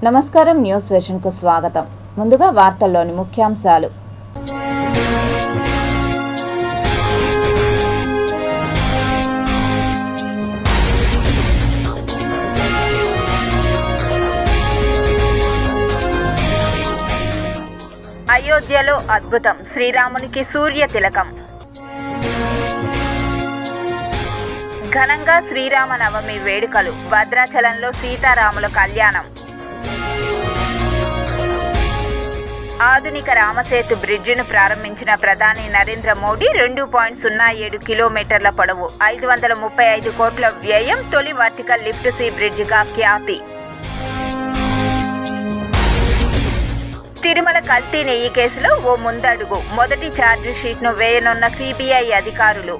నమస్కారం, news vision కు స్వాగతం. ముందుగా వార్తల్లోని ముఖ్యాంశాలు. అయోధ్యలో అద్భుతం, శ్రీరామునికి సూర్య తిలకం. ఘనంగా శ్రీరామ నవమి వేడుకలు, భద్రాచలంలో సీతారాముల కళ్యాణం. ఆధునిక రామసేతు బ్రిడ్జిను ప్రారంభించిన ప్రధాని నరేంద్ర మోడీ 2.07 కిలోమీటర్ల పొడవు, 535 కోట్ల వ్యయం, తొలి వర్టికల్ లిఫ్ట్ సీ బ్రిడ్జిగా ఖ్యాతి. తిరుమల కల్తీ నెయ్యి కేసులో ఓ ముందడుగు, మొదటి ఛార్జ్ షీట్ను వేయనున్న సిబిఐ అధికారులు.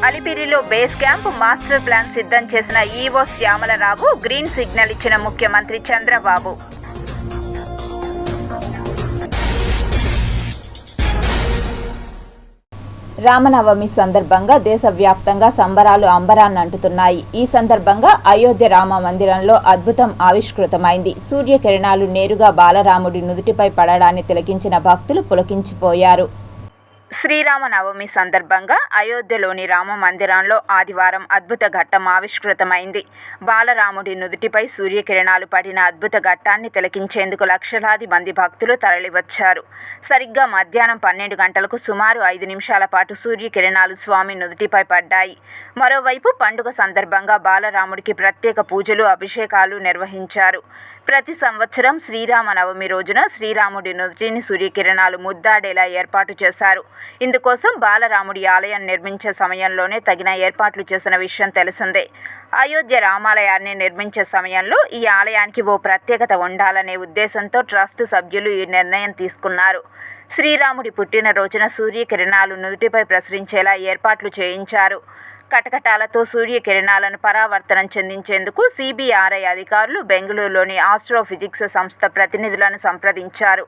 అలిపిరిలో బేస్ క్యాంప్, మాస్టర్ ప్లాన్ సిద్ధం చేసిన ఈవో శ్యామలరావు, గ్రీన్ సిగ్నల్ ఇచ్చిన ముఖ్యమంత్రి చంద్రబాబు. రామనవమి సందర్భంగా దేశవ్యాప్తంగా సంబరాలు అంబరాన్నంటుతున్నాయి. ఈ సందర్భంగా అయోధ్య రామ మందిరంలో అద్భుతం ఆవిష్కృతమైంది. సూర్యకిరణాలు నేరుగా బాలరాముడి నుదుటిపై పడడాన్ని తిలకించిన భక్తులు పులకించిపోయారు. శ్రీరామనవమి సందర్భంగా అయోధ్యలోని రామ మందిరంలో ఆదివారం అద్భుత ఘట్టం ఆవిష్కృతమైంది. బాలరాముడి నుదుటిపై సూర్యకిరణాలు పడిన అద్భుత ఘట్టాన్ని తిలకించేందుకు లక్షలాది మంది భక్తులు తరలివచ్చారు. సరిగ్గా మధ్యాహ్నం 12 గంటలకు సుమారు 5 నిమిషాల పాటు సూర్యకిరణాలు స్వామి నుదుటిపై పడ్డాయి. మరోవైపు పండుగ సందర్భంగా బాలరాముడికి ప్రత్యేక పూజలు, అభిషేకాలు నిర్వహించారు. ప్రతి సంవత్సరం శ్రీరామనవమి రోజున శ్రీరాముడి నుదుటిని సూర్యకిరణాలు ముద్దాడేలా ఏర్పాటు చేశారు. ఇందుకోసం బాలరాముడి ఆలయం నిర్మించే సమయంలోనే తగిన ఏర్పాట్లు చేసిన విషయం తెలిసిందే. అయోధ్య రామాలయాన్ని నిర్మించే సమయంలో ఈ ఆలయానికి ఓ ప్రత్యేకత ఉండాలనే ఉద్దేశంతో ట్రస్ట్ సభ్యులు ఈ నిర్ణయం తీసుకున్నారు. శ్రీరాముడి పుట్టినరోజున సూర్యకిరణాలు నుదుటిపై ప్రసరించేలా ఏర్పాట్లు చేయించారు. కటకటాలతో సూర్యకిరణాలను పరావర్తనం చెందించేందుకు సిబిఆర్ఐ అధికారులు బెంగళూరులోని ఆస్ట్రోఫిజిక్స్ సంస్థ ప్రతినిధులను సంప్రదించారు.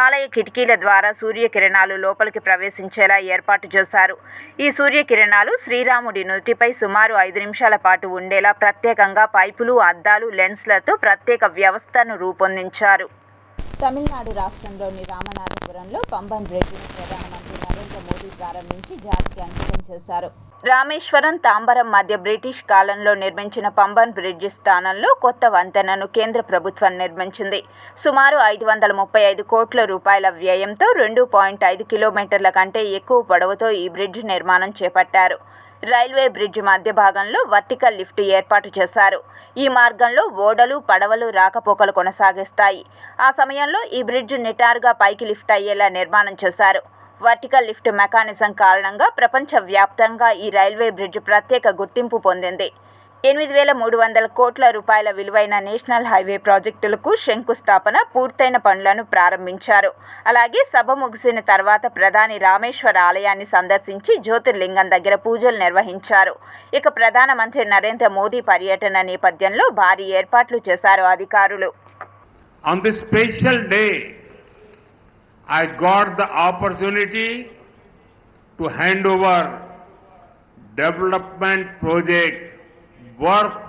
ఆలయ కిటికీల ద్వారా సూర్యకిరణాలు లోపలికి ప్రవేశించేలా ఏర్పాటు చేశారు. ఈ సూర్యకిరణాలు శ్రీరాముడి నుదుటిపై సుమారు 5 నిమిషాల పాటు ఉండేలా ప్రత్యేకంగా పైపులు, అద్దాలు, లెన్స్లతో ప్రత్యేక వ్యవస్థను రూపొందించారు. తమిళనాడు రాష్ట్రంలోని రామనాథపురంలో పంబన్ బ్రిడ్జిని ప్రధానమంత్రి నరేంద్ర మోదీ ప్రారంభించి జాతికి అంకితం చేశారు. రామేశ్వరం, తాంబరం మధ్య బ్రిటిష్ కాలంలో నిర్మించిన పంబన్ బ్రిడ్జి స్థానంలో కొత్త వంతెనను కేంద్ర ప్రభుత్వం నిర్మించింది. సుమారు 535 కోట్ల రూపాయల వ్యయంతో 2.5 కిలోమీటర్ల కంటే ఎక్కువ పొడవుతో ఈ బ్రిడ్జి నిర్మాణం చేపట్టారు. రైల్వే బ్రిడ్జ్ మధ్య భాగంలో వర్టికల్ లిఫ్ట్ ఏర్పాటు చేశారు. ఈ మార్గంలో ఓడలు, పడవలు రాకపోకలు కొనసాగిస్తాయి. ఆ సమయంలో ఈ బ్రిడ్జ్ నిటారుగా పైకి లిఫ్ట్ అయ్యేలా నిర్మాణం చేశారు. వర్టికల్ లిఫ్ట్ మెకానిజం కారణంగా ప్రపంచవ్యాప్తంగా ఈ రైల్వే బ్రిడ్జ్ ప్రత్యేక గుర్తింపు పొందింది. 8,300 కోట్ల రూపాయల విలువైన నేషనల్ హైవే ప్రాజెక్టులకు శంకుస్థాపన, పూర్తయిన పనులను ప్రారంభించారు. అలాగే సభ ముగిసిన తర్వాత ప్రధాని రామేశ్వర ఆలయాన్ని సందర్శించి జ్యోతిర్లింగం దగ్గర పూజలు నిర్వహించారు. ఇక ప్రధానమంత్రి నరేంద్ర మోదీ పర్యటన నేపథ్యంలో భారీ ఏర్పాట్లు చేశారు అధికారులు. On this special day, I got the opportunity to hand over development project worth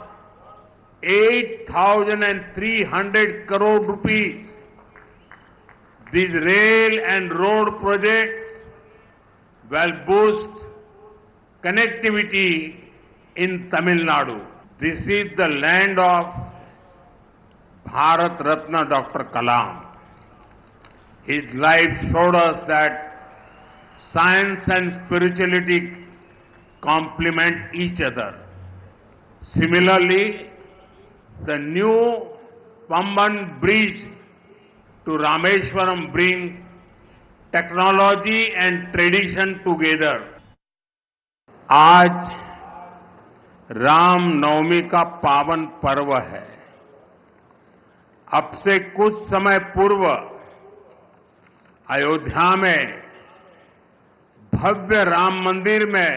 8,300 crore rupees. These rail and road projects will boost connectivity in Tamil Nadu. This is the land of Bharat Ratna Dr. Kalam. His life showed us that science and spirituality complement each other. Similarly, the new Pamban bridge to Rameshwaram brings technology and tradition together. आज राम नवमी का पावन पर्व है. अब से कुछ समय पूर्व अयोध्या में भव्य राम मंदिर में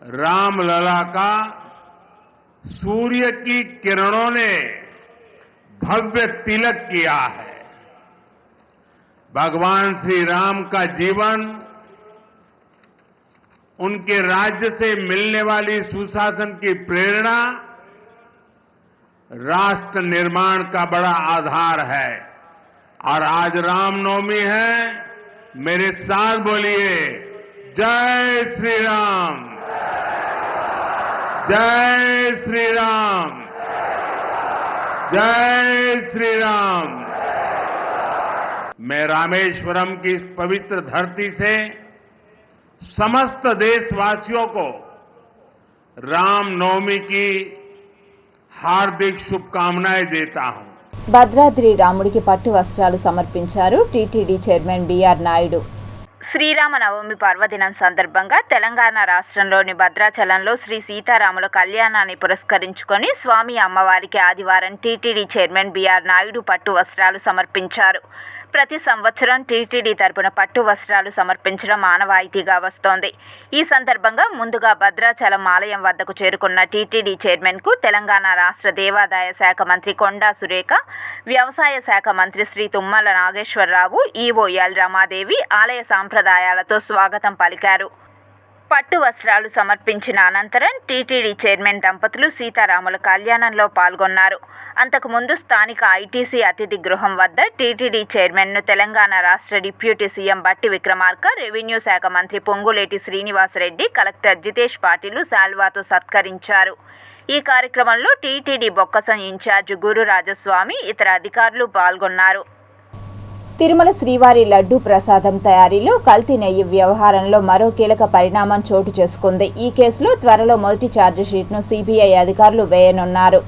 रामलला का सूर्य की किरणों ने भव्य तिलक किया है. भगवान श्री राम का जीवन, उनके राज्य से मिलने वाली सुशासन की प्रेरणा राष्ट्र निर्माण का बड़ा आधार है। और आज रामनवमी है, मेरे साथ बोलिए, जय श्री राम, जय श्री राम, जय श्री राम। मैं रामेश्वरम की इस पवित्र धरती से समस्त देशवासियों को रामनवमी की हार्दिक शुभकामनाएं देता हूं। భద్రాద్రి రాముడికి పట్టు వస్త్రాలు సమర్పించారు TTD chairman BR Naidu. Sriramanavami పర్వదినం సందర్భంగా తెలంగాణ రాష్ట్రంలోని భద్రాచలంలో శ్రీ సీతారాముల కళ్యాణాన్ని పురస్కరించుకొని స్వామి అమ్మవారికి ఆదివారం టీటీడీ చైర్మన్ బిఆర్ నాయుడు పట్టు వస్త్రాలు సమర్పించారు. ప్రతి సంవత్సరం టీటీడీ తరపున పట్టు వస్త్రాలు సమర్పించడం ఆనవాయితీగా వస్తోంది. ఈ సందర్భంగా ముందుగా భద్రాచలం ఆలయం వద్దకు చేరుకున్న టీటీడీ చైర్మన్కు తెలంగాణ రాష్ట్ర దేవాదాయ శాఖ మంత్రి కొండా సురేఖ, వ్యవసాయ శాఖ మంత్రి శ్రీ తుమ్మల నాగేశ్వరరావు, ఈవో ఎల్ రమాదేవి ఆలయ సాంప్రదాయాలతో స్వాగతం పలికారు. పట్టు వస్త్రాలు సమర్పించిన అనంతరం టీటీడీ చైర్మన్ దంపతులు సీతారాముల కళ్యాణంలో పాల్గొన్నారు. అంతకుముందు స్థానిక ఐటీసీ అతిథి గృహం వద్ద టీటీడీ చైర్మన్ను తెలంగాణ రాష్ట్ర డిప్యూటీ సీఎం బట్టి విక్రమార్క, రెవెన్యూ శాఖ మంత్రి పొంగులేటి శ్రీనివాసరెడ్డి, కలెక్టర్ జితేష్ పాటిల్ శాల్వాతో సత్కరించారు. ఈ కార్యక్రమంలో టీటీడీ బొక్కసం ఇన్ఛార్జ్ గురు రాజస్వామి, ఇతర అధికారులు పాల్గొన్నారు. తిరుమల శ్రీవారి లడ్డూ ప్రసాదం తయారీలో కల్తీ నెయ్యి వ్యవహారంలో మరో కీలక పరిణామం చోటు చేసుకుంది. ఈ కేసులో త్వరలో మొదటి ఛార్జిషీట్ను సిబిఐ అధికారులు వేయనున్నారు.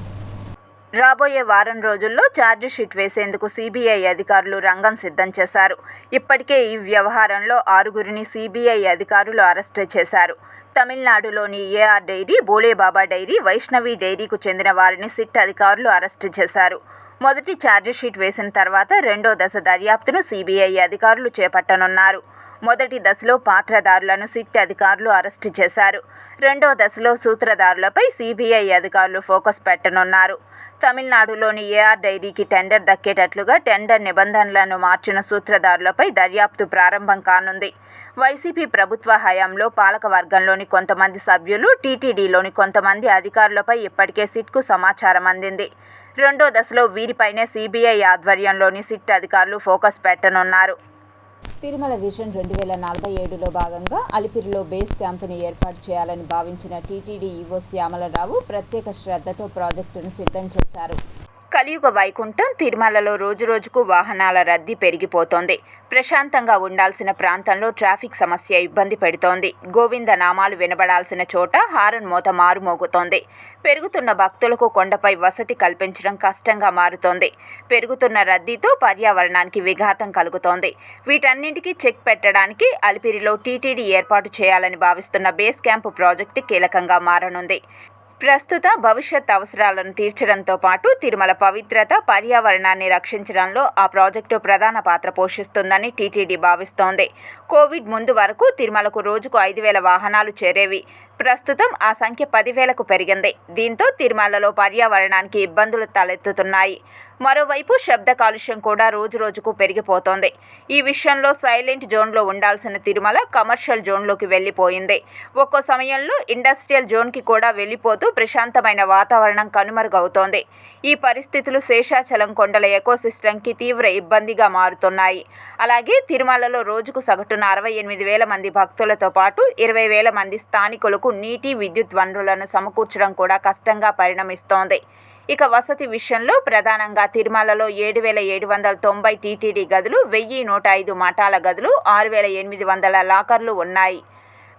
రాబోయే వారం రోజుల్లో ఛార్జిషీట్ వేసేందుకు సిబిఐ అధికారులు రంగం సిద్ధం చేశారు. ఇప్పటికే ఈ వ్యవహారంలో 6గురిని సిబిఐ అధికారులు అరెస్టు చేశారు. తమిళనాడులోని AR dairy, Bolebaba dairy, Vaishnavi డైరీకు చెందిన వారిని సిట్ అధికారులు అరెస్టు చేశారు. మొదటి ఛార్జిషీట్ వేసిన తర్వాత రెండో దశ దర్యాప్తును సిబిఐ అధికారులు చేపట్టనున్నారు. మొదటి దశలో పాత్రదారులను సిట్ అధికారులు అరెస్టు చేశారు. రెండో దశలో సూత్రధారులపై సిబిఐ అధికారులు ఫోకస్ పెట్టనున్నారు. తమిళనాడులోని ఏఆర్ డైరీకి టెండర్ దక్కేటట్లుగా టెండర్ నిబంధనలను మార్చిన సూత్రధారులపై దర్యాప్తు ప్రారంభం కానుంది. వైసీపీ ప్రభుత్వ హయాంలో పాలకవర్గంలోని కొంతమంది సభ్యులు, టీటీడీలోని కొంతమంది అధికారులపై ఇప్పటికే సిట్కు సమాచారం అందింది. రెండో దశలో వీరిపైనే సిబిఐ ఆధ్వర్యంలోని సిట్ అధికారులు ఫోకస్ పెట్టనున్నారు. తిరుమల విజన్ 2047లో భాగంగా అలిపిరిలో బేస్ క్యాంపును ఏర్పాటు చేయాలని భావించిన టీటీడీ ఈవో శ్యామలరావు ప్రత్యేక శ్రద్ధతో ప్రాజెక్టును సిద్ధం చేశారు. కలియుగ వైకుంఠం తిరుమలలో రోజురోజుకు వాహనాల రద్దీ పెరిగిపోతోంది. ప్రశాంతంగా ఉండాల్సిన ప్రాంతంలో ట్రాఫిక్ సమస్య ఇబ్బంది పెడుతోంది. గోవింద నామాలు వినబడాల్సిన చోట హారన్ మోత మారుమోగుతోంది. పెరుగుతున్న భక్తులకు కొండపై వసతి కల్పించడం కష్టంగా మారుతోంది. పెరుగుతున్న రద్దీతో పర్యావరణానికి విఘాతం కలుగుతోంది. వీటన్నింటికీ చెక్ పెట్టడానికి అలిపిరిలో టీటీడీ ఏర్పాటు చేయాలని భావిస్తున్న బేస్ క్యాంపు ప్రాజెక్టు కీలకంగా మారనుంది. ప్రస్తుత భవిష్యత్ అవసరాలను తీర్చడంతో పాటు తిరుమల పవిత్రత, పర్యావరణాన్ని రక్షించడంలో ఆ ప్రాజెక్టు ప్రధాన పాత్ర పోషిస్తుందని టీటీడీ భావిస్తోంది. కోవిడ్ ముందు వరకు తిరుమలకు రోజుకు 5,000 వాహనాలు చేరేవి. ప్రస్తుతం ఆ సంఖ్య 10,000కు పెరిగింది. దీంతో తిరుమలలో పర్యావరణానికి ఇబ్బందులు తలెత్తుతున్నాయి. మరోవైపు శబ్ద కాలుష్యం కూడా రోజురోజుకు పెరిగిపోతోంది. ఈ విషయంలో సైలెంట్ జోన్లో ఉండాల్సిన తిరుమల కమర్షియల్ జోన్లోకి వెళ్లిపోయింది. ఒక్కో సమయంలో ఇండస్ట్రియల్ జోన్కి కూడా వెళ్లిపోతూ ప్రశాంతమైన వాతావరణం కనుమరుగవుతోంది. ఈ పరిస్థితులు శేషాచలం కొండల ఎకోసిస్టమ్కి తీవ్ర ఇబ్బందిగా మారుతున్నాయి. అలాగే తిరుమలలో రోజుకు సగటున 68,000 మంది భక్తులతో పాటు 20,000 మంది స్థానికులకు నీటి, విద్యుత్ వనరులను సమకూర్చడం కూడా కష్టంగా పరిణమిస్తోంది. ఇక వసతి విషయంలో ప్రధానంగా తిరుమలలో 7,790 టీటీడీ గదులు, 1,105 మఠాల గదులు, 6,800 లాకర్లు ఉన్నాయి.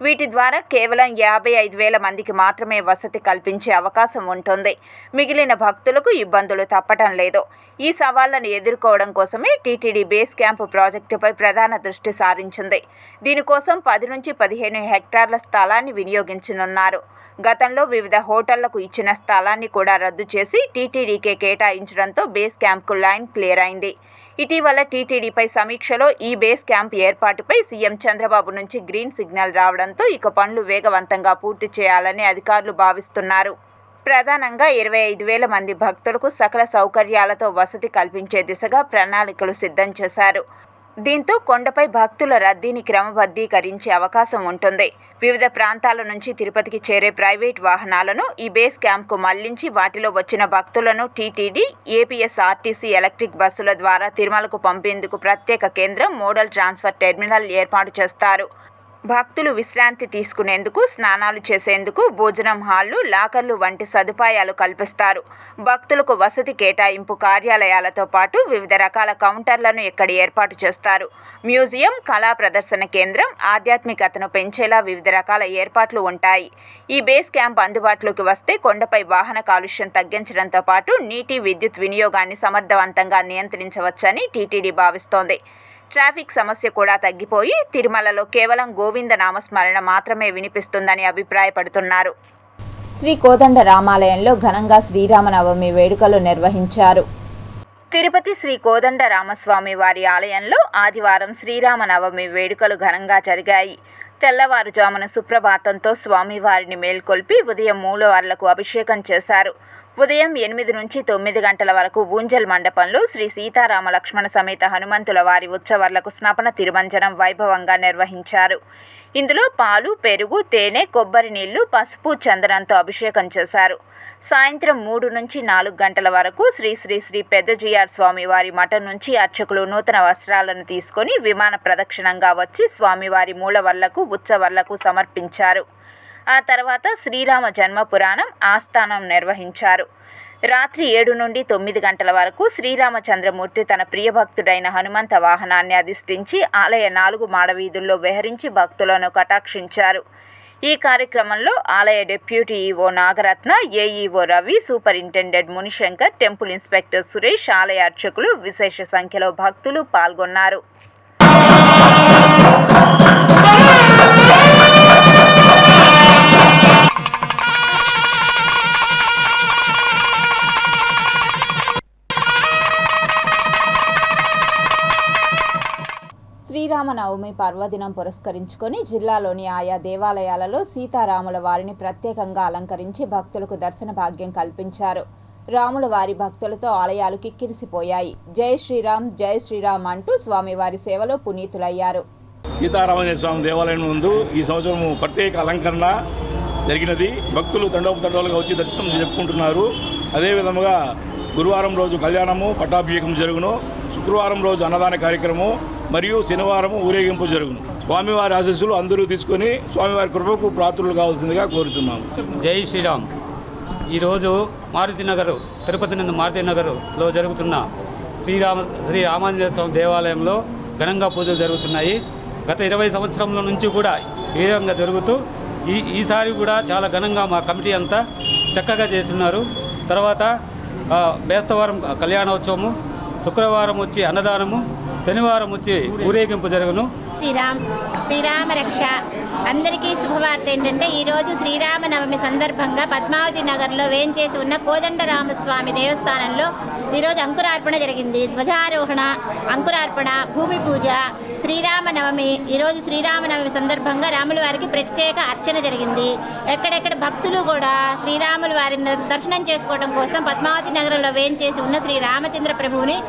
వీటి ద్వారా కేవలం 55,000 మందికి మాత్రమే వసతి కల్పించే అవకాశం ఉంటుంది. మిగిలిన భక్తులకు ఇబ్బందులు తప్పటం లేదు. ఈ సవాళ్లను ఎదుర్కోవడం కోసమే టీటీడీ బేస్ క్యాంపు ప్రాజెక్టుపై ప్రధాన దృష్టి సారించింది. దీనికోసం 10 నుంచి 15 హెక్టార్ల స్థలాన్ని వినియోగించనున్నారు. గతంలో వివిధ హోటళ్లకు ఇచ్చిన స్థలాన్ని కూడా రద్దు చేసి టీటీడీకే కేటాయించడంతో బేస్ క్యాంప్కు లైన్ క్లియర్ అయింది. ఇటీవల టీటీడీపై సమీక్షలో ఈ బేస్ క్యాంప్ ఏర్పాటుపై సీఎం చంద్రబాబు నుంచి గ్రీన్ సిగ్నల్ రావడంతో ఇక పనులు వేగవంతంగా పూర్తి చేయాలని అధికారులు భావిస్తున్నారు. ప్రధానంగా 25,000 మంది భక్తులకు సకల సౌకర్యాలతో వసతి కల్పించే దిశగా ప్రణాళికలు సిద్ధం చేశారు. దీంతో కొండపై భక్తుల రద్దీని క్రమబద్ధీకరించే అవకాశం ఉంటుంది. వివిధ ప్రాంతాల నుంచి తిరుపతికి చేరే ప్రైవేట్ వాహనాలను ఈ బేస్ క్యాంప్కు మళ్లించి వాటిలో వచ్చిన భక్తులను టీటీడీ, ఏపీఎస్ఆర్టీసీ ఎలక్ట్రిక్ బస్సుల ద్వారా తిరుమలకు పంపేందుకు ప్రత్యేక కేంద్రం, మోడల్ ట్రాన్స్ఫర్ టెర్మినల్ ఏర్పాటు చేస్తారు. భక్తులు విశ్రాంతి తీసుకునేందుకు, స్నానాలు చేసేందుకు భోజనం హాళ్లు, లాకర్లు వంటి సదుపాయాలు కల్పిస్తారు. భక్తులకు వసతి కేటాయింపు కార్యాలయాలతో పాటు వివిధ రకాల కౌంటర్లను ఇక్కడ ఏర్పాటు చేస్తారు. మ్యూజియం, కళా ప్రదర్శన కేంద్రం, ఆధ్యాత్మికతను పెంచేలా వివిధ రకాల ఏర్పాట్లు ఉంటాయి. ఈ బేస్ క్యాంప్ అందుబాటులోకి వస్తే కొండపై వాహన కాలుష్యం తగ్గించడంతో పాటు నీటి, విద్యుత్ వినియోగాన్ని సమర్థవంతంగా నియంత్రించవచ్చని టీటీడీ భావిస్తోంది. ట్రాఫిక్ సమస్య కూడా తగ్గిపోయి తిరుమలలో కేవలం గోవింద నామస్మరణ మాత్రమే వినిపిస్తుందని అభిప్రాయపడుతున్నారు. శ్రీ కోదండ రామాలయంలో ఘనంగా శ్రీరామనవమి వేడుకలు నిర్వహించారు. తిరుపతి శ్రీ కోదండ రామస్వామి వారి ఆలయంలో ఆదివారం శ్రీరామనవమి వేడుకలు ఘనంగా జరిగాయి. తెల్లవారుజామున సుప్రభాతంతో స్వామివారిని మేల్కొల్పి ఉదయం మూలవార్లకు అభిషేకం చేశారు. ఉదయం 8 నుంచి 9 గంటల వరకు ఊంజల్ మండపంలో శ్రీ సీతారామ లక్ష్మణ సమేత హనుమంతుల వారి ఉత్సవాలకు స్నపన తిరుమంజనం వైభవంగా నిర్వహించారు. ఇందులో పాలు, పెరుగు, తేనె, కొబ్బరి నీళ్లు, పసుపు, చందనంతో అభిషేకం చేశారు. సాయంత్రం 3 నుంచి 4 గంటల వరకు శ్రీ శ్రీ శ్రీ పెద్దజీఆర్ స్వామివారి మఠం నుంచి అర్చకులు నూతన వస్త్రాలను తీసుకొని విమాన ప్రదక్షిణంగా వచ్చి స్వామివారి మూలవర్లకు, ఉత్సవర్లకు సమర్పించారు. ఆ తర్వాత శ్రీరామ జన్మ పురాణం ఆస్థానం నిర్వహించారు. రాత్రి 7 నుండి 9 గంటల వరకు శ్రీరామచంద్రమూర్తి తన ప్రియభక్తుడైన హనుమంత వాహనాన్ని అధిష్ఠించి ఆలయ 4 మాడవీధుల్లో విహరించి భక్తులను కటాక్షించారు. ఈ కార్యక్రమంలో ఆలయ deputy EO Nagaratna, AEO Ravi, superintendent Munishankar, temple inspector Suresh, ఆలయ అర్చకులు, విశేష సంఖ్యలో భక్తులు పాల్గొన్నారు. శ్రీరామనవమి పర్వదినం పురస్కరించుకొని జిల్లాలోని ఆయా దేవాలయాలలో సీతారాముల వారిని ప్రత్యేకంగా అలంకరించి భక్తులకు దర్శన భాగ్యం కల్పించారు. రాముల వారి భక్తులతో ఆలయాలు కిక్కిరిసిపోయాయి. జై శ్రీరామ్, జై శ్రీరామ్ అంటూ స్వామివారి సేవలో పునీతులయ్యారు. సీతారామయ్య స్వామి దేవాలయం ముందు ఈ సంవత్సరం ప్రత్యేక అలంకరణ జరిగినది. భక్తులు తండోపతండాలుగా వచ్చి దర్శనం చెప్పుకుంటున్నారు. అదేవిధంగా గురువారం రోజు కళ్యాణము, పట్టాభిషేకం జరుగును. శుక్రవారం రోజు అన్నదాన కార్యక్రమం మరియు శనివారం ఊరేగింపు జరుగును. స్వామివారి ఆశీస్సులు అందరూ తీసుకొని స్వామివారి కృపకు పాత్రులు కావాల్సిందిగా కోరుచున్నాము. జై శ్రీరామ్. ఈరోజు మారుతినగర్, తిరుపతి నుండి మారుతినగర్లో జరుగుతున్న శ్రీ రామాంజనేయ స్వామి దేవాలయంలో ఘనంగా పూజలు జరుగుతున్నాయి. గత 20 సంవత్సరంల నుంచి కూడా ఈ విధంగా జరుగుతూ ఈసారి కూడా చాలా ఘనంగా మా కమిటీ అంతా చక్కగా చేస్తున్నారు. తర్వాత బేస్తవారం కళ్యాణోత్సవము, శుక్రవారం వచ్చి అన్నదానము, శనివారం వచ్చి ఊరేగింపు జరుగును. శ్రీరామ రక్ష. అందరికీ శుభవార్త ఏంటంటే ఈరోజు శ్రీరామనవమి సందర్భంగా పద్మావతి నగర్లో వేంచేసి ఉన్న కోదండరామస్వామి దేవస్థానంలో ఈరోజు అంకురార్పణ జరిగింది. ధ్వజారోహణ, అంకురార్పణ, భూమి పూజ, శ్రీరామనవమి. ఈరోజు శ్రీరామనవమి సందర్భంగా రాముల వారికి ప్రత్యేక అర్చన జరిగింది. ఎక్కడెక్కడ భక్తులు కూడా శ్రీరాముల వారిని దర్శనం చేసుకోవడం కోసం పద్మావతి నగరంలో వేంచేసి ఉన్న శ్రీ రామచంద్ర ప్రభువుని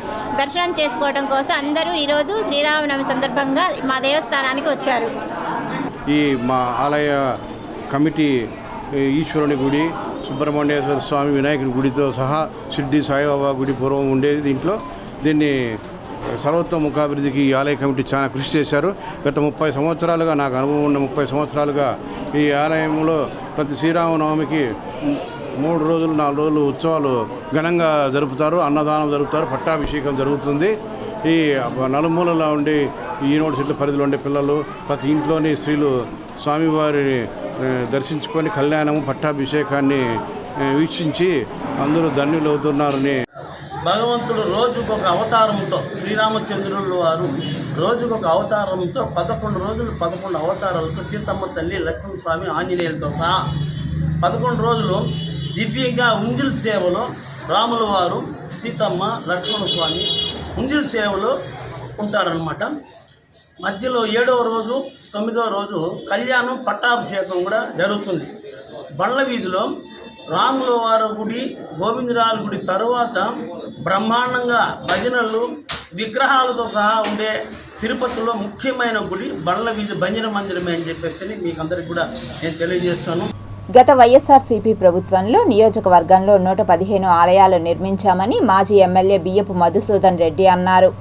దర్శనం చేసుకోవడం కోసం అందరూ ఈరోజు శ్రీరామనవమి సందర్భంగా మా దేవస్థానానికి వచ్చారు. ఈ మా ఆలయ కమిటీ ఈశ్వరుని గుడి, సుబ్రహ్మణ్యేశ్వర స్వామి వినాయకుని గుడితో సహా షిర్డీ సాయిబాబా గుడి పూర్వం ఉండేది. దీన్ని సర్వతోముఖాభివృద్ధికి ఈ ఆలయ కమిటీ చాలా కృషి చేశారు. గత 30 సంవత్సరాలుగా, నాకు అనుభవం ఉన్న 30 సంవత్సరాలుగా ఈ ఆలయంలో ప్రతి శ్రీరామనవమికి 3 రోజులు 4 రోజులు ఉత్సవాలు ఘనంగా జరుపుతారు. అన్నదానం జరుపుతారు, పట్టాభిషేకం జరుగుతుంది. ఈ నలుమూలలో ఉండి ఈ యూనివర్సిటీ పరిధిలో ఉండే పిల్లలు, ప్రతి ఇంట్లోని స్త్రీలు స్వామివారిని దర్శించుకొని కళ్యాణము, పట్టాభిషేకాన్ని వీక్షించి అందరూ ధన్యులవుతున్నారని. భగవంతుడు రోజుకొక అవతారంతో, శ్రీరామచంద్రులు వారు రోజుకొక అవతారంతో 11 రోజులు 11 అవతారాలతో సీతమ్మ తల్లి, లక్ష్మణ స్వామి, ఆంజనేయులతో సహా 11 రోజులు దివ్యంగా ఉంజిల్ సేవలో రాముల వారు, సీతమ్మ, లక్ష్మణ స్వామి ఉంజిల్ సేవలో ఉంటారనమాట. మధ్యలో 7వ రోజు 9వ రోజు కళ్యాణం, పట్టాభిషేకం కూడా జరుగుతుంది. బండ్ల వీధిలో రాముల వారి గుడి, గోవిందరాజు గుడి తరువాత బ్రహ్మాండంగా భజనలు, విగ్రహాలతో సహా ఉండే తిరుపతిలో ముఖ్యమైన గుడి బండ్ల వీధి భంజన మందిరమే అని చెప్పేసి మీకు అందరికి కూడా నేను తెలియజేస్తాను. గత వైఎస్ఆర్సీపీ ప్రభుత్వంలో నియోజకవర్గంలో 115 ఆలయాలు నిర్మించామని మాజీ ఎమ్మెల్యే బియ్యపు మధుసూదన్ రెడ్డి అన్నారు.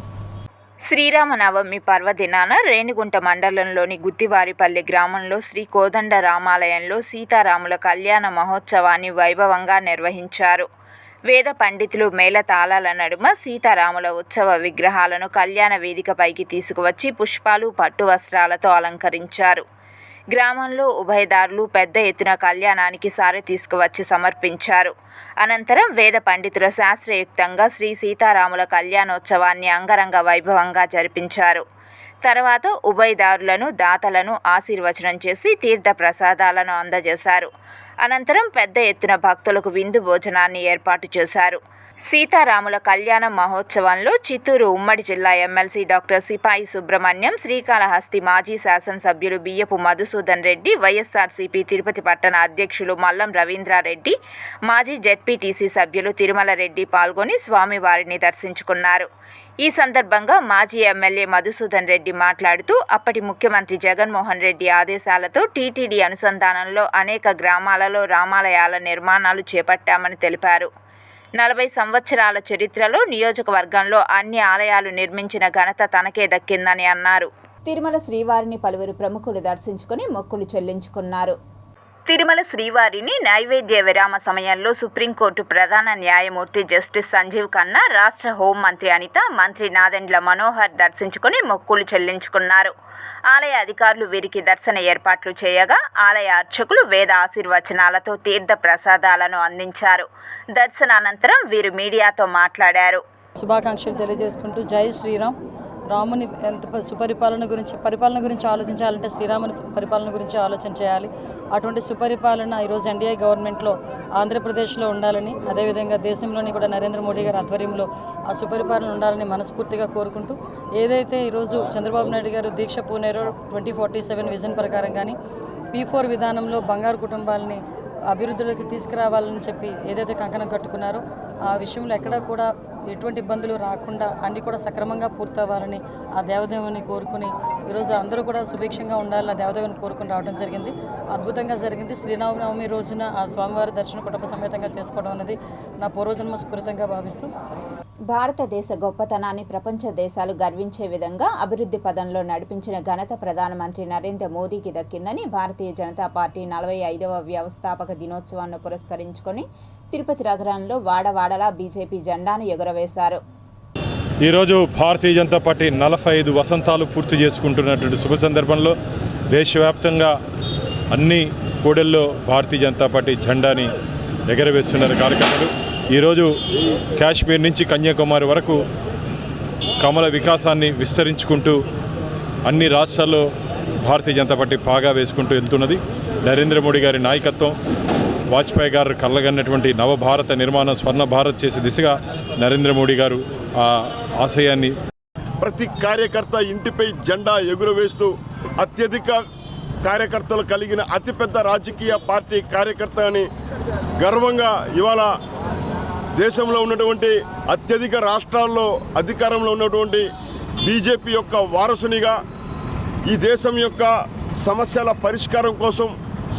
శ్రీరామనవమి పర్వదినాన రేణిగుంట మండలంలోని గుత్తివారిపల్లి గ్రామంలో శ్రీ కోదండ రామాలయంలో సీతారాముల కళ్యాణ మహోత్సవాన్ని వైభవంగా నిర్వహించారు. వేద పండితులు మేళతాళాల నడుమ సీతారాముల ఉత్సవ విగ్రహాలను కళ్యాణ వేదికపైకి తీసుకువచ్చి పుష్పాలు పట్టు వస్త్రాలతో అలంకరించారు. గ్రామంలో ఉభయదారులు పెద్ద ఎత్తున కళ్యాణానికి సారె తీసుకువచ్చి సమర్పించారు. అనంతరం వేద పండితుల శాస్త్రయుక్తంగా శ్రీ సీతారాముల కళ్యాణోత్సవాన్ని అంగరంగ వైభవంగా జరిపించారు. తర్వాత ఉభయదారులను దాతలను ఆశీర్వచనం చేసి తీర్థ ప్రసాదాలను అందజేశారు. అనంతరం పెద్ద ఎత్తున భక్తులకు విందు భోజనాన్ని ఏర్పాటు చేశారు. సీతారాముల కళ్యాణ మహోత్సవంలో చిత్తూరు ఉమ్మడి జిల్లా ఎమ్మెల్సీ డాక్టర్ సిపాయి సుబ్రహ్మణ్యం, శ్రీకాళహస్తి మాజీ శాసనసభ్యులు బియ్యపు మధుసూదన్ రెడ్డి, వైఎస్ఆర్సీపీ తిరుపతి పట్టణ అధ్యక్షులు మల్లం రవీంద్రారెడ్డి, మాజీ జెడ్పీటీసీ సభ్యులు తిరుమల రెడ్డి పాల్గొని స్వామివారిని దర్శించుకున్నారు. ఈ సందర్భంగా మాజీ ఎమ్మెల్యే మధుసూదన్ రెడ్డి మాట్లాడుతూ అప్పటి ముఖ్యమంత్రి జగన్మోహన్ రెడ్డి ఆదేశాలతో టీటీడీ అనుసంధానంలో అనేక గ్రామాలలో రామాలయాల నిర్మాణాలు చేపట్టామని తెలిపారు. 40 సంవత్సరాల చరిత్రలో నియోజకవర్గంలో అన్ని ఆలయాలు నిర్మించిన ఘనత తనకే దక్కిందని అన్నారు. తిరుమల శ్రీవారిని పలువురు ప్రముఖులు దర్శించుకుని మొక్కులు చెల్లించుకున్నారు. తిరుమల శ్రీవారిని నైవేద్య విరామ సమయంలో సుప్రీంకోర్టు ప్రధాన న్యాయమూర్తి జస్టిస్ సంజీవ్ ఖన్నా, రాష్ట్ర హోంమంత్రి అనిత, మంత్రి నాదెండ్ల మనోహర్ దర్శించుకుని మొక్కులు చెల్లించుకున్నారు. ఆలయ అధికారులు వీరికి దర్శన ఏర్పాట్లు చేయగా ఆలయ అర్చకులు వేద ఆశీర్వచనాలతో తీర్థ ప్రసాదాలను అందించారు. దర్శనానంతరం వీరు మీడియాతో మాట్లాడారు. శుభాకాంక్షలు తెలియజేసుకుంటూ జై శ్రీరామ్. రాముని ఎంత పరిపాలన గురించి ఆలోచించాలంటే శ్రీరాముని పరిపాలన గురించి ఆలోచన చేయాలి. అటువంటి సుపరిపాలన ఈరోజు ఎన్డీఏ గవర్నమెంట్లో ఆంధ్రప్రదేశ్లో ఉండాలని, అదేవిధంగా దేశంలోని కూడా నరేంద్ర మోడీ గారి ఆధ్వర్యంలో ఆ సుపరిపాలన ఉండాలని మనస్ఫూర్తిగా కోరుకుంటూ, ఏదైతే ఈరోజు చంద్రబాబు నాయుడు గారు దీక్ష పూనేరో 2047 విజన్ ప్రకారం కానీ P4 విధానంలో బంగారు కుటుంబాలని అభివృద్ధిలోకి తీసుకురావాలని చెప్పి ఏదైతే కంకణం కట్టుకున్నారో ఆ విషయంలో ఎక్కడా కూడా ఎటువంటి ఇబ్బందులు రాకుండా అన్నీ కూడా సక్రమంగా పూర్తవ్వాలని ఆ దేవదేవుని కోరుకుని ఈరోజు అందరూ కూడా సుభిక్షంగా ఉండాలని ఆ దేవదేవుని కోరుకుని రావడం జరిగింది. అద్భుతంగా జరిగింది. శ్రీరామనవమి రోజున ఆ స్వామివారి దర్శనం కుటుంబ సమేతంగా చేసుకోవడం అనేది నా పూర్వజన్మ సుకృతంగా భావిస్తూ భారతదేశ గొప్పతనాన్ని ప్రపంచ దేశాలు గర్వించే విధంగా అభివృద్ధి పదంలో నడిపించిన ఘనత ప్రధానమంత్రి నరేంద్ర మోదీకి దక్కిందని భారతీయ జనతా పార్టీ 45వ వ్యవస్థాపక దినోత్సవాన్ని పురస్కరించుకొని తిరుపతి నగరంలో వాడవాడలా బీజేపీ జెండాను ఎగురవేశారు. ఈరోజు భారతీయ జనతా పార్టీ 45 వసంతాలు పూర్తి చేసుకుంటున్నటువంటి శుభ సందర్భంలో దేశవ్యాప్తంగా అన్ని కూడల్లో భారతీయ జనతా పార్టీ జెండాని ఎగరవేస్తున్నారు కార్యకర్తలు. ఈరోజు కాశ్మీర్ నుంచి కన్యాకుమారి వరకు కమల వికాసాన్ని విస్తరించుకుంటూ అన్ని రాష్ట్రాల్లో భారతీయ జనతా పార్టీ పాగా వేసుకుంటూ వెళ్తున్నది. నరేంద్ర మోడీ గారి నాయకత్వం, వాజ్పేయి గారు కళ్ళగన్నటువంటి నవభారత నిర్మాణం, స్వర్ణ భారత్ చేసే దిశగా నరేంద్ర మోడీ గారు ఆ ఆశయాన్ని ప్రతి కార్యకర్త ఇంటిపై జెండా ఎగురవేస్తూ అత్యధిక కార్యకర్తలు కలిగిన అతిపెద్ద రాజకీయ పార్టీ కార్యకర్త అని గర్వంగా ఇవాళ దేశంలో ఉన్నటువంటి అత్యధిక రాష్ట్రాల్లో అధికారంలో ఉన్నటువంటి బీజేపీ యొక్క వారసునిగా ఈ దేశం యొక్క సమస్యల పరిష్కారం కోసం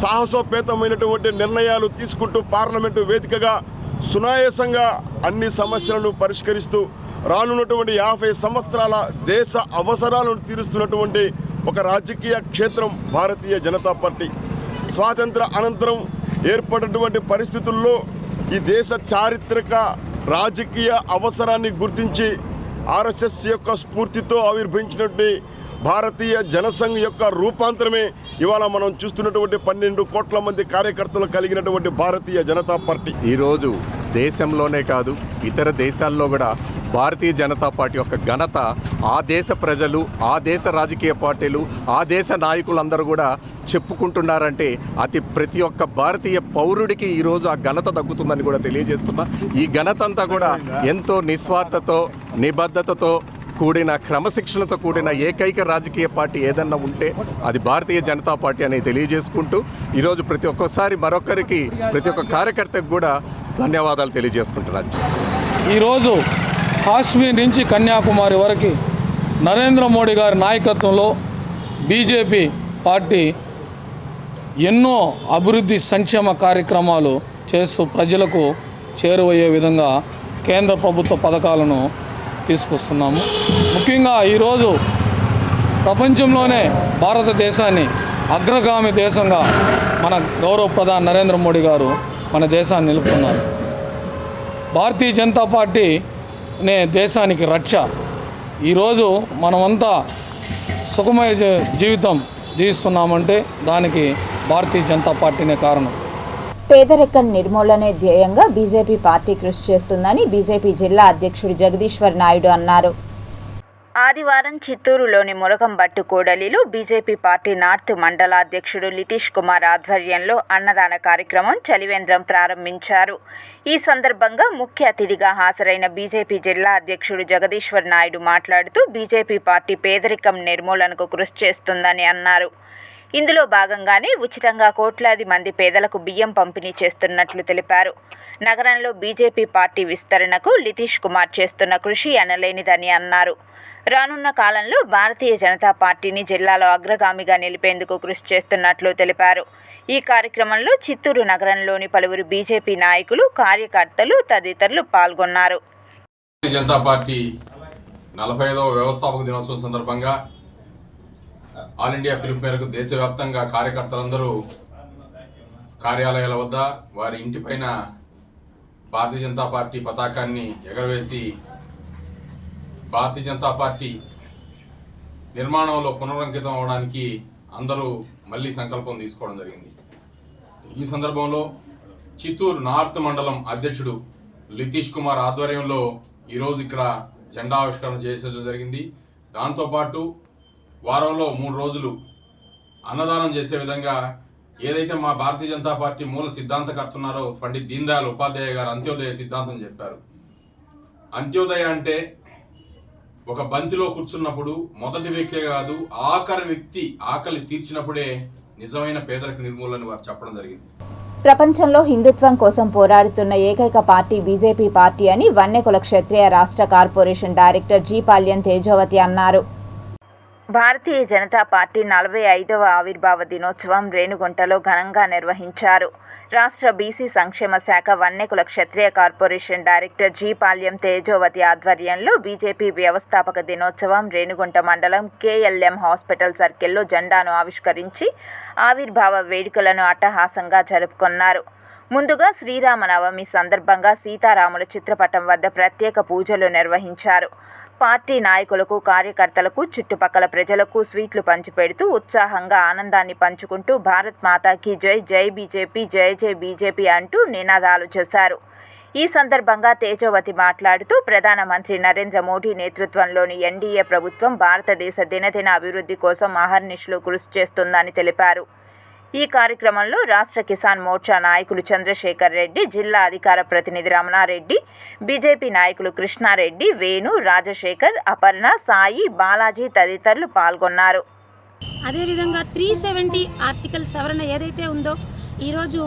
సాహసోపేతమైనటువంటి నిర్ణయాలు తీసుకుంటూ పార్లమెంటు వేదికగా సునాయాసంగా అన్ని సమస్యలను పరిష్కరిస్తూ రానున్నటువంటి 50 సంవత్సరాల దేశ అవసరాలను తీరుస్తున్నటువంటి ఒక రాజకీయ క్షేత్రం భారతీయ జనతా పార్టీ. స్వాతంత్ర అనంతరం ఏర్పడినటువంటి పరిస్థితుల్లో ఈ దేశ చారిత్రక రాజకీయ అవసరాన్ని గుర్తించి ఆర్ఎస్ఎస్ యొక్క స్ఫూర్తితో ఆవిర్భవించినటువంటి భారతీయ జనసంఘ్ యొక్క రూపాంతరమే ఇవాళ మనం చూస్తున్నటువంటి 12 కోట్ల మంది కార్యకర్తలు కలిగినటువంటి భారతీయ జనతా పార్టీ. ఈరోజు దేశంలోనే కాదు ఇతర దేశాల్లో కూడా భారతీయ జనతా పార్టీ యొక్క ఘనత ఆ దేశ ప్రజలు, ఆ దేశ రాజకీయ పార్టీలు, ఆ దేశ నాయకులందరూ కూడా చెప్పుకుంటున్నారంటే ప్రతి ఒక్క భారతీయ పౌరుడికి ఈరోజు ఆ ఘనత దక్కుతుందని కూడా తెలియజేస్తున్నా. ఈ ఘనత అంతా కూడా ఎంతో నిస్వార్థతో, నిబద్ధతతో కూడిన, క్రమశిక్షణతో కూడిన ఏకైక రాజకీయ పార్టీ ఏదన్నా ఉంటే అది భారతీయ జనతా పార్టీ అని తెలియజేసుకుంటూ ఈరోజు ప్రతి ఒక్క కార్యకర్తకు కూడా ధన్యవాదాలు తెలియజేసుకుంటున్నాను. ఈరోజు కాశ్మీర్ నుంచి కన్యాకుమారి వరకు నరేంద్ర మోడీ గారి నాయకత్వంలో బీజేపీ పార్టీ ఎన్నో అభివృద్ధి సంక్షేమ కార్యక్రమాలు చేస్తూ ప్రజలకు చేరువయ్యే విధంగా కేంద్ర ప్రభుత్వ పథకాలను తీసుకొస్తున్నాము. ముఖ్యంగా ఈరోజు ప్రపంచంలోనే భారతదేశాన్ని అగ్రగామి దేశంగా మన గౌరవ ప్రధాని నరేంద్ర మోడీ గారు మన దేశాన్ని నిలుపుతున్నారు. భారతీయ జనతా పార్టీనే దేశానికి రక్ష. ఈరోజు మనమంతా సుఖమయ జీవితం జీవిస్తున్నామంటే దానికి భారతీయ జనతా పార్టీనే కారణం. పేదరికం నిర్మూలనే ధ్యేయంగా బీజేపీ పార్టీ కృషి చేస్తుందని బీజేపీ జిల్లా అధ్యక్షుడు జగదీశ్వర్ నాయుడు అన్నారు. ఆదివారం చిత్తూరులోని మురగంబట్టు కూడలిలో బీజేపీ పార్టీ నార్త్ మండల అధ్యక్షుడు లితీష్ కుమార్ ఆధ్వర్యంలో అన్నదాన కార్యక్రమం చలివేంద్రం ప్రారంభించారు. ఈ సందర్భంగా ముఖ్య అతిథిగా హాజరైన బీజేపీ జిల్లా అధ్యక్షుడు జగదీశ్వర్ నాయుడు మాట్లాడుతూ బీజేపీ పార్టీ పేదరికం నిర్మూలనకు కృషి చేస్తుందని అన్నారు. ఇందులో భాగంగానే ఉచితంగా కోట్లాది మంది పేదలకు బియ్యం పంపిణీ చేస్తున్నట్లు తెలిపారు. నగరంలో బీజేపీ పార్టీ విస్తరణకు లితీష్ కుమార్ చేస్తున్న కృషి అనలేనిదని అన్నారు. రానున్న కాలంలో భారతీయ జనతా పార్టీని జిల్లాలో అగ్రగామిగా నిలిపేందుకు కృషి చేస్తున్నట్లు తెలిపారు. ఈ కార్యక్రమంలో చిత్తూరు నగరంలోని పలువురు బీజేపీ నాయకులు, కార్యకర్తలు తదితరులు పాల్గొన్నారు. భారతీయ జనతా పార్టీ 45వ వ్యవస్థాపక దినోత్సవం సందర్భంగా ఆల్ ఇండియా పిలుపు మేరకు దేశవ్యాప్తంగా కార్యకర్తలందరూ కార్యాలయాల వద్ద వారి ఇంటిపైన భారతీయ జనతా పార్టీ పతాకాన్ని ఎగరవేసి భారతీయ జనతా పార్టీ నిర్మాణంలో పునరంకితం అవడానికి అందరూ మళ్ళీ సంకల్పం తీసుకోవడం జరిగింది. ఈ సందర్భంలో చిత్తూరు నార్త్ మండలం అధ్యక్షుడు లితీష్ కుమార్ ఆధ్వర్యంలో ఈరోజు ఇక్కడ జెండా ఆవిష్కరణ చేసేది జరిగింది. దాంతోపాటు వారంలో 3 రోజులు అన్నదానం చేసే విధంగా ఏదైతే మా భారతీయ జనతా పార్టీ మూల సిద్ధాంతకర్త ఉన్నారో పండిత్ దీన్ దయాళ్ ఉపాధ్యాయ గారు అంత్యోదయ సిద్ధాంతం చెప్పారు. అంత్యోదయ అంటే ఒక బంతిలో కూర్చున్నప్పుడు మొదటి వ్యక్తే కాదు, ఆఖరి వ్యక్తి ఆకలి తీర్చినప్పుడే నిజమైన పేదరిక నిర్మూలన వారు చెప్పడం జరిగింది. ప్రపంచంలో హిందుత్వం కోసం పోరాడుతున్న ఏకైక పార్టీ బీజేపీ పార్టీ అని వన్నెకుల క్షత్రియ రాష్ట్ర కార్పొరేషన్ డైరెక్టర్ జి పాల్యం తేజోవతి అన్నారు. భారతీయ జనతా పార్టీ 45వ ఆవిర్భావ దినోత్సవం రేణిగుంటలో ఘనంగా నిర్వహించారు. రాష్ట్ర బీసీ సంక్షేమ శాఖ వన్నెకుల క్షత్రియ కార్పొరేషన్ డైరెక్టర్ జి పాల్యం తేజోవతి ఆధ్వర్యంలో బీజేపీ వ్యవస్థాపక దినోత్సవం రేణిగుంట మండలం కేఎల్ఎం హాస్పిటల్ సర్కిల్లో జెండాను ఆవిష్కరించి ఆవిర్భావ వేడుకలను అట్టహాసంగా జరుపుకున్నారు. ముందుగా శ్రీరామనవమి సందర్భంగా సీతారాముల చిత్రపటం వద్ద ప్రత్యేక పూజలు నిర్వహించారు. పార్టీ నాయకులకు, కార్యకర్తలకు, చుట్టుపక్కల ప్రజలకు స్వీట్లు పంచిపెడుతూ ఉత్సాహంగా ఆనందాన్ని పంచుకుంటూ భారత్ మాతాకి జై, జై బీజేపీ, జై జై బీజేపీ అంటూ నినాదాలు చేశారు. ఈ సందర్భంగా తేజోవతి మాట్లాడుతూ ప్రధానమంత్రి నరేంద్ర మోడీ నేతృత్వంలోని ఎన్డీఏ ప్రభుత్వం భారతదేశ దినదిన అభివృద్ధి కోసం అహర్నిశలు కృషి చేస్తుందని తెలిపారు. ఈ కార్యక్రమంలో రాష్ట్ర కిసాన్ మోర్చా నాయకులు చంద్రశేఖర్ రెడ్డి, జిల్లా అధికార ప్రతినిధి రమణారెడ్డి, బీజేపీ నాయకులు కృష్ణారెడ్డి, వేణు, రాజశేఖర్, అపర్ణ, సాయి, బాలాజీ తదితరులు పాల్గొన్నారు. అదేవిధంగా 370 ఆర్టికల్ సవరణ ఏదైతే ఉందో ఈరోజు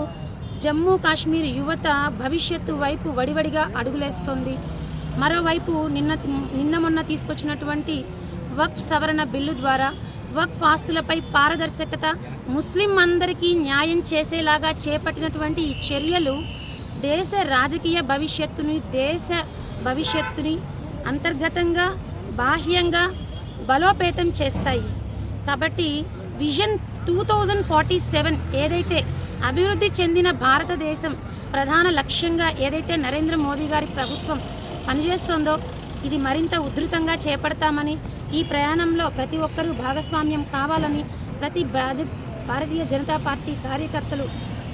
జమ్మూ కాశ్మీర్ యువత భవిష్యత్తు వైపు వడివడిగా అడుగులేస్తోంది. మరోవైపు నిన్న మొన్న తీసుకొచ్చినటువంటి వక్ఫ్ సవరణ బిల్లు ద్వారా వక్ఫ్ ఆస్తులపై పారదర్శకత, ముస్లిం అందరికీ న్యాయం చేసేలాగా చేపట్టినటువంటి ఈ చర్యలు దేశ రాజకీయ భవిష్యత్తుని అంతర్గతంగా, బాహ్యంగా బలోపేతం చేస్తాయి. కాబట్టి విజన్ 2047 ఏదైతే అభివృద్ధి చెందిన భారతదేశం ప్రధాన లక్ష్యంగా ఏదైతే నరేంద్ర మోదీ గారి ప్రభుత్వం పనిచేస్తుందో ఇది మరింత ఉధృతంగా చేపడతామని, ఈ ప్రయాణంలో ప్రతి ఒక్కరూ భాగస్వామ్యం కావాలని, ప్రతి భారతీయ జనతా పార్టీ కార్యకర్తలు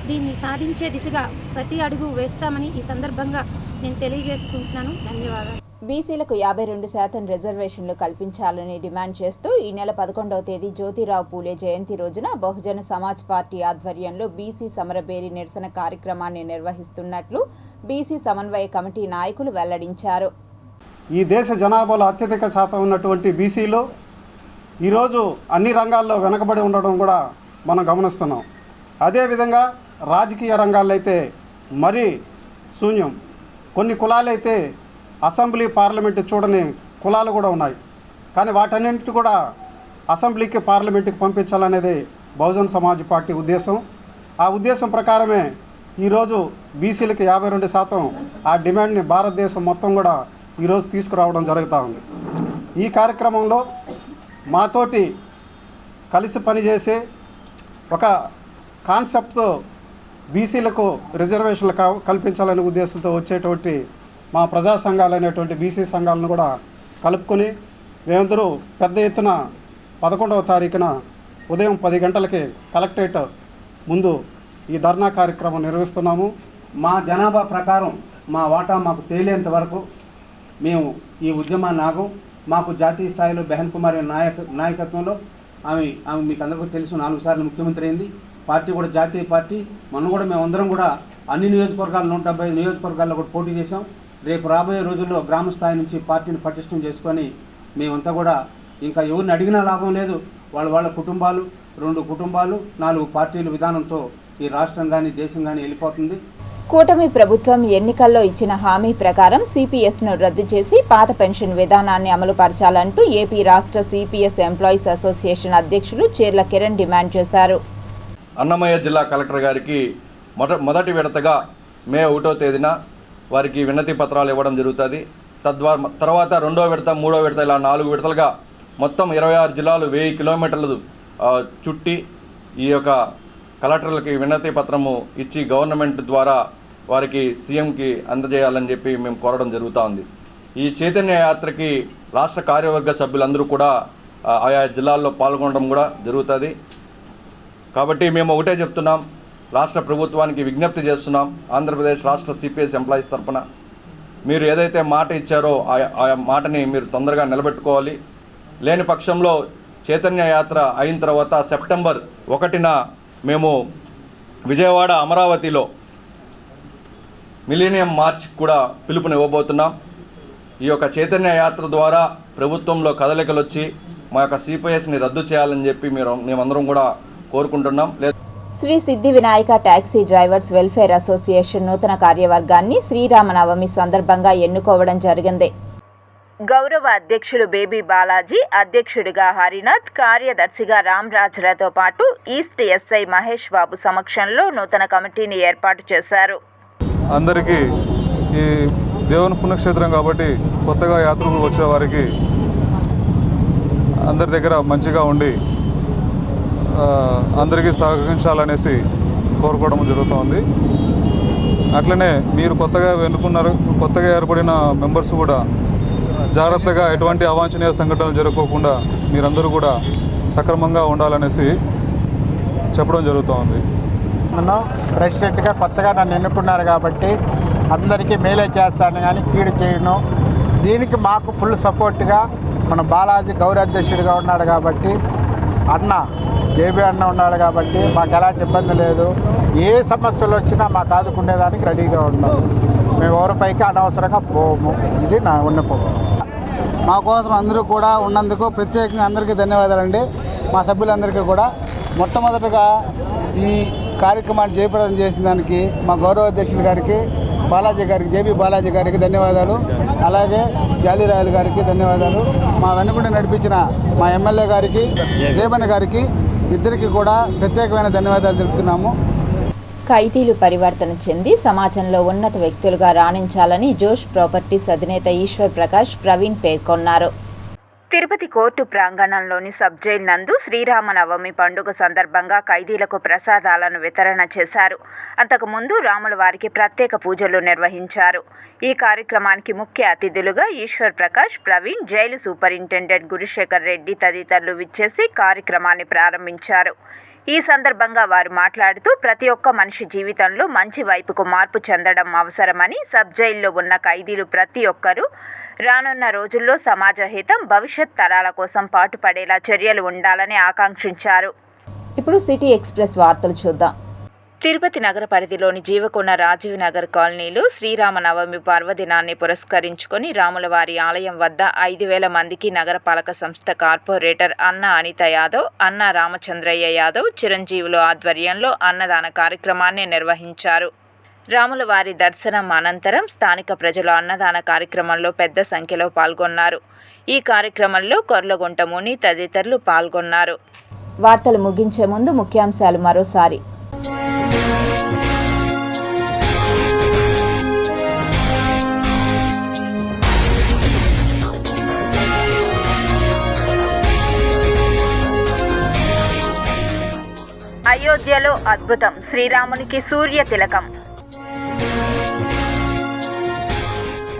దీన్ని సాధించే దిశగా ప్రతి అడుగు వేస్తామని ఈ సందర్భంగా నేను తెలియజేసుకుంటున్నాను. ధన్యవాదాలు. బీసీలకు 52% రిజర్వేషన్లు కల్పించాలని డిమాండ్ చేస్తూ ఈ నెల 11వ తేదీ జ్యోతిరావు పూలే జయంతి రోజున బహుజన సమాజ్ పార్టీ ఆధ్వర్యంలో బీసీ సమరబేరి నిరసన కార్యక్రమాన్ని నిర్వహిస్తున్నట్లు బీసీ సమన్వయ కమిటీ నాయకులు వెల్లడించారు. ఈ దేశ జనాభాలో అత్యధిక శాతం ఉన్నటువంటి బీసీలు ఈరోజు అన్ని రంగాల్లో వెనకబడి ఉండడం కూడా మనం గమనిస్తున్నాం. అదేవిధంగా రాజకీయ రంగాల్లో అయితే మరీ శూన్యం. కొన్ని కులాలైతే అసెంబ్లీ, పార్లమెంటు చూడని కులాలు కూడా ఉన్నాయి. కానీ వాటన్నింటి కూడా అసెంబ్లీకి పార్లమెంటుకి పంపించాలనేది బహుజన్ సమాజ్ పార్టీ ఉద్దేశం. ఆ ఉద్దేశం ప్రకారమే ఈరోజు బీసీలకి 52% ఆ డిమాండ్ని భారతదేశం మొత్తం కూడా ఈరోజు తీసుకురావడం జరుగుతూ ఉంది. ఈ కార్యక్రమంలో మాతోటి కలిసి పనిచేసే ఒక కాన్సెప్ట్తో బీసీలకు రిజర్వేషన్లు కల్పించాలనే ఉద్దేశంతో వచ్చేటువంటి మా ప్రజా సంఘాలైనటువంటి బీసీ సంఘాలను కూడా కలుపుకొని మేమందరూ పెద్ద ఎత్తున 11వ తారీఖున ఉదయం 10 గంటలకి కలెక్టరేట్ ముందు ఈ ధర్నా కార్యక్రమం నిర్వహిస్తున్నాము. మా జనాభా ప్రకారం మా వాటా మాకు తేలేంత వరకు మేము ఈ ఉద్యమాన్ని ఆగం. మాకు జాతీయ స్థాయిలో బెహన్ కుమారి నాయకత్వంలో ఆమె మీకు అందరికీ తెలుసు, 4 సార్లు ముఖ్యమంత్రి అయింది. పార్టీ కూడా జాతీయ పార్టీ. మనం కూడా మేమందరం కూడా అన్ని నియోజకవర్గాలు 175 నియోజకవర్గాల్లో కూడా పోటీ చేశాం. రేపు రాబోయే రోజుల్లో గ్రామ స్థాయి నుంచి పార్టీని పటిష్టం చేసుకొని మేమంతా కూడా ఇంకా ఎవరిని అడిగినా లాభం లేదు. వాళ్ళ కుటుంబాలు, 2 కుటుంబాలు, 4 పార్టీల విధానంతో ఈ రాష్ట్రం కానీ దేశం కానీ వెళ్ళిపోతుంది. కూటమి ప్రభుత్వం ఎన్నికల్లో ఇచ్చిన హామీ ప్రకారం సిపిఎస్ను రద్దు చేసి పాత పెన్షన్ విధానాన్ని అమలుపరచాలంటూ ఏపీ రాష్ట్ర సిపిఎస్ ఎంప్లాయీస్ అసోసియేషన్ అధ్యక్షులు చీర్ల కిరణ్ డిమాండ్ చేశారు. అన్నమయ్య జిల్లా కలెక్టర్ గారికి మొదటి విడతగా మే 1వ తేదీన వారికి వినతి పత్రాలు ఇవ్వడం జరుగుతుంది. తర్వాత 2వ విడత, 3వ విడత ఇలా 4 విడతలుగా మొత్తం 26 జిల్లాలు 1000 కిలోమీటర్లు చుట్టి ఈ యొక్క కలెక్టర్లకి వినతి పత్రము ఇచ్చి గవర్నమెంట్ ద్వారా వారికి సీఎంకి అందజేయాలని చెప్పి మేము కోరడం జరుగుతూ ఉంది. ఈ చైతన్య యాత్రకి రాష్ట్ర కార్యవర్గ సభ్యులందరూ కూడా ఆయా జిల్లాల్లో పాల్గొనడం కూడా జరుగుతుంది. కాబట్టి మేము ఒకటే చెప్తున్నాం, రాష్ట్ర ప్రభుత్వానికి విజ్ఞప్తి చేస్తున్నాం. ఆంధ్రప్రదేశ్ రాష్ట్ర సిపిఎస్ ఎంప్లాయీస్ తరఫున మీరు ఏదైతే మాట ఇచ్చారో ఆ మాటని మీరు తొందరగా నిలబెట్టుకోవాలి. లేని పక్షంలో చైతన్య యాత్ర అయిన తర్వాత సెప్టెంబర్ 1న మేము విజయవాడ, అమరావతిలో మిలీనియం మార్చ్ కూడా పిలుపునివ్వబోతున్నాం. ఈ యొక్క చైతన్య యాత్ర ద్వారా ప్రభుత్వంలో కదలికలు వచ్చి మా యొక్క సిపిఎస్ని రద్దు చేయాలని చెప్పి మేమందరం కూడా కోరుకుంటున్నాం. శ్రీ సిద్ధి Vinayaka taxi drivers welfare association నూతన కార్యవర్గాన్ని శ్రీరామనవమి సందర్భంగా ఎన్నుకోవడం జరిగింది. గౌరవ అధ్యక్షులు బేబీ బాలాజీ, అధ్యక్షుడిగా హరినాథ్, కార్యదర్శిగా రామ్రాజ్లతో పాటు ఈస్ట్ ఎస్ఐ మహేష్ బాబు సమక్షంలో నూతన కమిటీని ఏర్పాటు చేశారు. అందరికీ ఈ దేవుని పుణ్యక్షేత్రం కాబట్టి కొత్తగా యాత్రికులు వచ్చే వారికి అందరి దగ్గర మంచిగా ఉండి అందరికీ సహకరించాలనేసి కోరుకోవడం జరుగుతోంది. అట్లనే మీరు కొత్తగా ఏర్పడిన మెంబర్స్ కూడా జాగ్రత్తగా ఎటువంటి అవాంఛనీయ సంఘటనలు జరగకుండా మీరందరూ కూడా సక్రమంగా ఉండాలనేసి చెప్పడం జరుగుతోంది. నన్ను ప్రెసిడెంట్గా కొత్తగా నన్ను ఎన్నుకున్నారు కాబట్టి అందరికీ మేలే చేస్తాను కానీ కీడు చేయను. దీనికి మాకు ఫుల్ సపోర్ట్గా మన బాలాజీ గౌరవాధ్యక్షుడిగా ఉన్నాడు కాబట్టి, అన్న జేబీ అన్న ఉన్నాడు కాబట్టి మాకు ఎలాంటి ఇబ్బంది లేదు. ఏ సమస్యలు వచ్చినా మాకు ఆదుకునేదానికి రెడీగా ఉన్నాము. మేము ఎవరిపైకి అనవసరంగా పోము. ఇది నా విన్నపం. మా కోసం అందరూ కూడా ఉన్నందుకు ప్రత్యేకంగా అందరికీ ధన్యవాదాలండి. మా సభ్యులందరికీ కూడా మొట్టమొదటగా ఈ కార్యక్రమాన్ని జయప్రదం చేసిన దానికి మా గౌరవ అధ్యక్షుల గారికి జేబీ బాలాజీ గారికి ధన్యవాదాలు. అలాగే జాలీరాయలు గారికి ధన్యవాదాలు. మా వెనుకుండి నడిపించిన మా ఎమ్మెల్యే గారికి, జయబన్న గారికి, ఇద్దరికి కూడా ప్రత్యేకమైన ధన్యవాదాలు తెలుపుతున్నాము. ఖైదీలు పరివర్తన చెంది సమాజంలో ఉన్నత వ్యక్తులుగా రాణించాలని జోష్ ప్రాపర్టీస్ అధినేత ఈశ్వర్ ప్రకాష్ ప్రవీణ్ పేర్కొన్నారు. తిరుపతి కోర్టు ప్రాంగణంలోని సబ్ జైలు నందు శ్రీరామనవమి పండుగ సందర్భంగా ఖైదీలకు ప్రసాదాలను వితరణ చేశారు. అంతకుముందు రాముల వారికి ప్రత్యేక పూజలు నిర్వహించారు. ఈ కార్యక్రమానికి ముఖ్య అతిథులుగా ఈశ్వర్ ప్రకాష్, ప్రవీణ్, జైలు సూపరింటెండెంట్ గురుశేఖర్ రెడ్డి తదితరులు విచ్చేసి కార్యక్రమాన్ని ప్రారంభించారు. ఈ సందర్భంగా వారు మాట్లాడుతూ ప్రతి ఒక్క మనిషి జీవితంలో మంచి వైపుకు మార్పు చెందడం అవసరమని, సబ్ జైల్లో ఉన్న ఖైదీలు ప్రతి ఒక్కరూ రానున్న రోజుల్లో సమాజ హితం, భవిష్యత్ తరాల కోసం పాటుపడేలా చర్యలు ఉండాలని ఆకాంక్షించారు. ఇప్పుడు సిటీ ఎక్స్ప్రెస్ వార్తలు చూద్దాం. తిరుపతి నగర పరిధిలోని జీవకొండ రాజీవ్ నగర్ కాలనీలో శ్రీరామనవమి పర్వదినాన్ని పురస్కరించుకొని రాములవారి ఆలయం వద్ద 5,000 మందికి నగరపాలక సంస్థ కార్పొరేటర్ అన్న అనిత యాదవ్, అన్న రామచంద్రయ్య యాదవ్ చిరంజీవుల ఆధ్వర్యంలో అన్నదాన కార్యక్రమాన్ని నిర్వహించారు. రాములవారి దర్శనం అనంతరం స్థానిక ప్రజలు అన్నదాన కార్యక్రమంలో పెద్ద సంఖ్యలో పాల్గొన్నారు. ఈ కార్యక్రమంలో కొర్లగుంట ముని తదితరులు పాల్గొన్నారు. వార్తలు ముగించే ముందు ముఖ్యాంశాలు మరోసారి. అయోధ్యలో అద్భుతం, శ్రీరామునికి సూర్య తిలకం.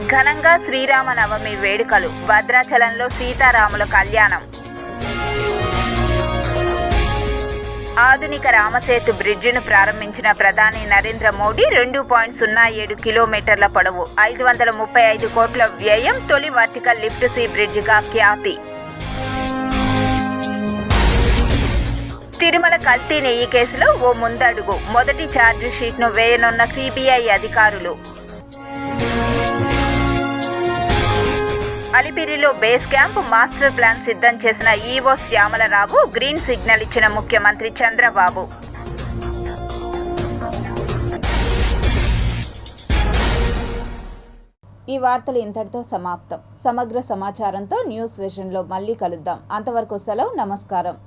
ఘనంగా శ్రీరామ నవమి వేడుకలు, భద్రాచలంలో సీతారాముల కళ్యాణం. ఆధునిక రామసేతు బ్రిడ్జిను ప్రారంభించిన ప్రధాని నరేంద్ర మోడీ 2.07 కిలోమీటర్ల పొడవు, 535 కోట్ల వ్యయం, తొలి వర్టికల్ లిఫ్ట్ సీ బ్రిడ్జిగా ఖ్యాతి. తిరుమల కల్తీ నెయ్యి కేసులో ఓ ముందడుగు, మొదటి ఛార్జ్ షీట్ను వేయనున్న సిబిఐ అధికారులు. అలిపిరిలో బేస్ క్యాంప్ మాస్టర్ ప్లాన్ సిద్ధం చేసిన ఈవో శ్యామలరావు, గ్రీన్ సిగ్నల్ ఇచ్చిన ముఖ్యమంత్రి చంద్రబాబు. ఈ వార్తలు ఇంతటితో సమాప్తం. సమగ్ర సమాచారంతో న్యూస్ విజన్లో మళ్ళీ కలుద్దాం. అంతవరకు సెలవు. నమస్కారం.